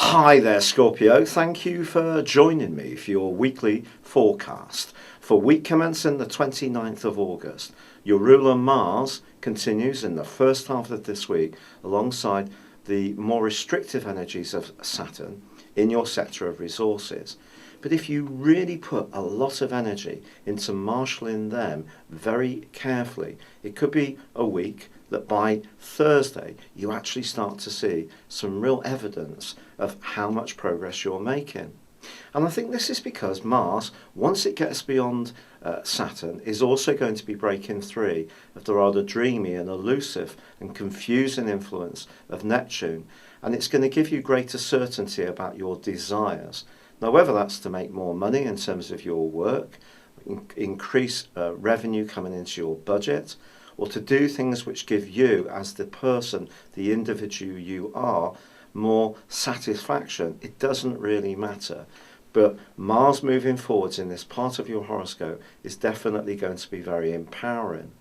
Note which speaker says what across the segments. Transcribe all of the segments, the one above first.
Speaker 1: Hi there, Scorpio. Thank you for joining me for your weekly forecast for week commencing the 29th of August. Your ruler Mars continues in the first half of this week alongside the more restrictive energies of Saturn in your sector of resources. But if you really put a lot of energy into marshalling them very carefully, it could be a week that by Thursday you actually start to see some real evidence of how much progress you're making. And I think this is because Mars, once it gets beyond Saturn, is also going to be breaking free of the rather dreamy and elusive and confusing influence of Neptune, and it's going to give you greater certainty about your desires. Now, whether that's to make more money in terms of your work, increase revenue coming into your budget, or to do things which give you, as the person, the individual you are, more satisfaction, it doesn't really matter. But Mars moving forwards in this part of your horoscope is definitely going to be very empowering.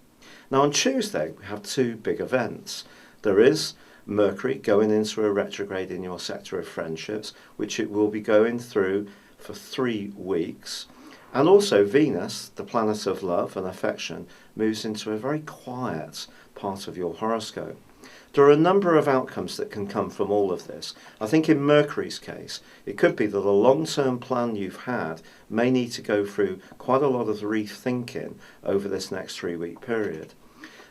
Speaker 1: Now on Tuesday we have two big events. There is Mercury going into a retrograde in your sector of friendships, which it will be going through for 3 weeks. And also Venus, the planet of love and affection, moves into a very quiet part of your horoscope. There are a number of outcomes that can come from all of this. I think in Mercury's case, it could be that a long-term plan you've had may need to go through quite a lot of rethinking over this next 3-week period.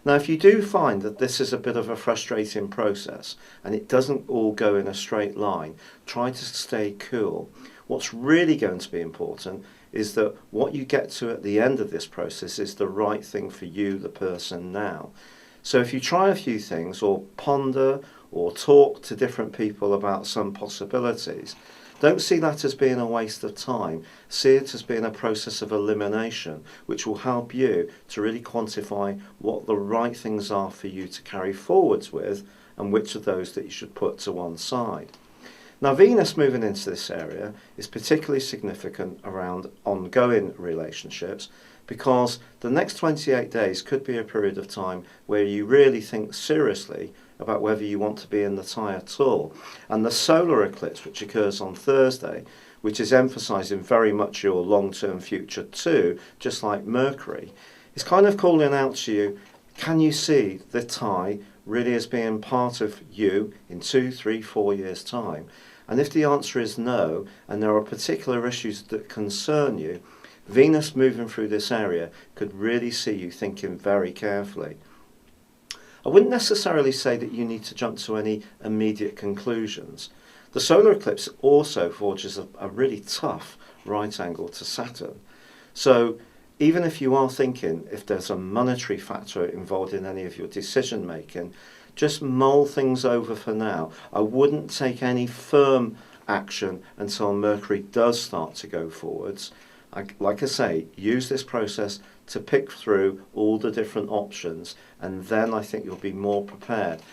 Speaker 1: Now, if you do find that this is a bit of a frustrating process and it doesn't all go in a straight line, try to stay cool. What's really going to be important is that what you get to at the end of this process is the right thing for you, the person now. So if you try a few things or ponder or talk to different people about some possibilities, don't see that as being a waste of time. See it as being a process of elimination, which will help you to really quantify what the right things are for you to carry forwards with and which of those that you should put to one side. Now, Venus moving into this area is particularly significant around ongoing relationships, because the next 28 days could be a period of time where you really think seriously about whether you want to be in the tie at all. And the solar eclipse, which occurs on Thursday, which is emphasising very much your long-term future too, just like Mercury, is kind of calling out to you, can you see the tie really as being part of you in 2, 3, 4 years' time? And if the answer is no, and there are particular issues that concern you, Venus moving through this area could really see you thinking very carefully. I wouldn't necessarily say that you need to jump to any immediate conclusions. The solar eclipse also forges a really tough right angle to Saturn. So even if you are thinking if there's a monetary factor involved in any of your decision making, just mull things over for now. I wouldn't take any firm action until Mercury does start to go forwards. Like I say, use this process to pick through all the different options, and then I think you'll be more prepared.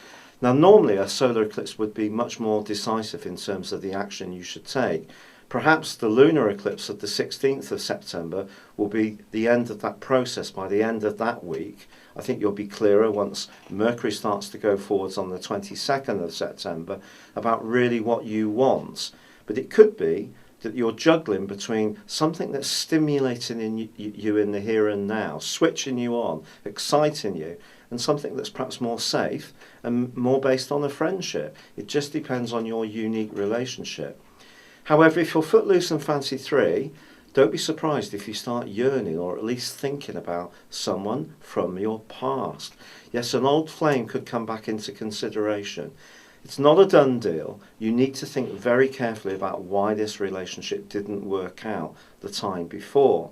Speaker 1: Now, normally a solar eclipse would be much more decisive in terms of the action you should take. Perhaps the lunar eclipse of the 16th of September will be the end of that process by the end of that week. I think you'll be clearer once Mercury starts to go forwards on the 22nd of September about really what you want. But it could be that you're juggling between something that's stimulating you in the here and now, switching you on, exciting you, and something that's perhaps more safe and more based on a friendship. It just depends on your unique relationship. However, if you're footloose and fancy free, don't be surprised if you start yearning or at least thinking about someone from your past. Yes, an old flame could come back into consideration. It's not a done deal. You need to think very carefully about why this relationship didn't work out the time before.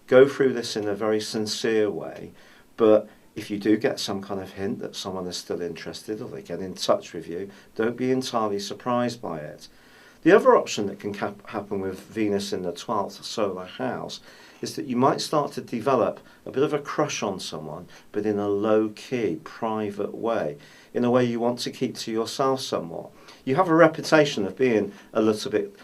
Speaker 1: Go through this in a very sincere way, but if you do get some kind of hint that someone is still interested or they get in touch with you, don't be entirely surprised by it. The other option that can happen with Venus in the 12th solar house is that you might start to develop a bit of a crush on someone, but in a low-key, private way, in a way you want to keep to yourself somewhat. You have a reputation of being a little bit,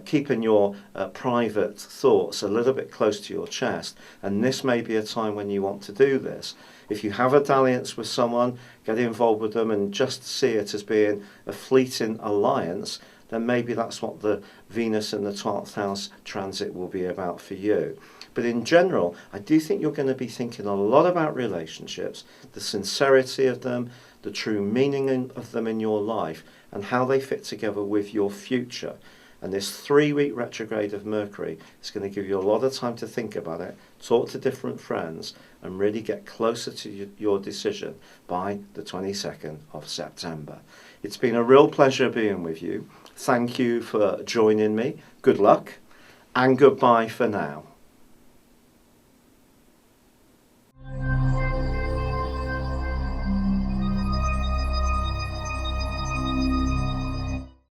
Speaker 1: keeping your private thoughts a little bit close to your chest, and this may be a time when you want to do this. If you have a dalliance with someone, get involved with them and just see it as being a fleeting alliance, then maybe that's what the Venus in the 12th house transit will be about for you. But in general, I do think you're going to be thinking a lot about relationships, the sincerity of them, the true meaning of them in your life, and how they fit together with your future. And this 3-week retrograde of Mercury is going to give you a lot of time to think about it, talk to different friends, and really get closer to your decision by the 22nd of September. It's been a real pleasure being with you. Thank you for joining me. Good luck, and goodbye for now.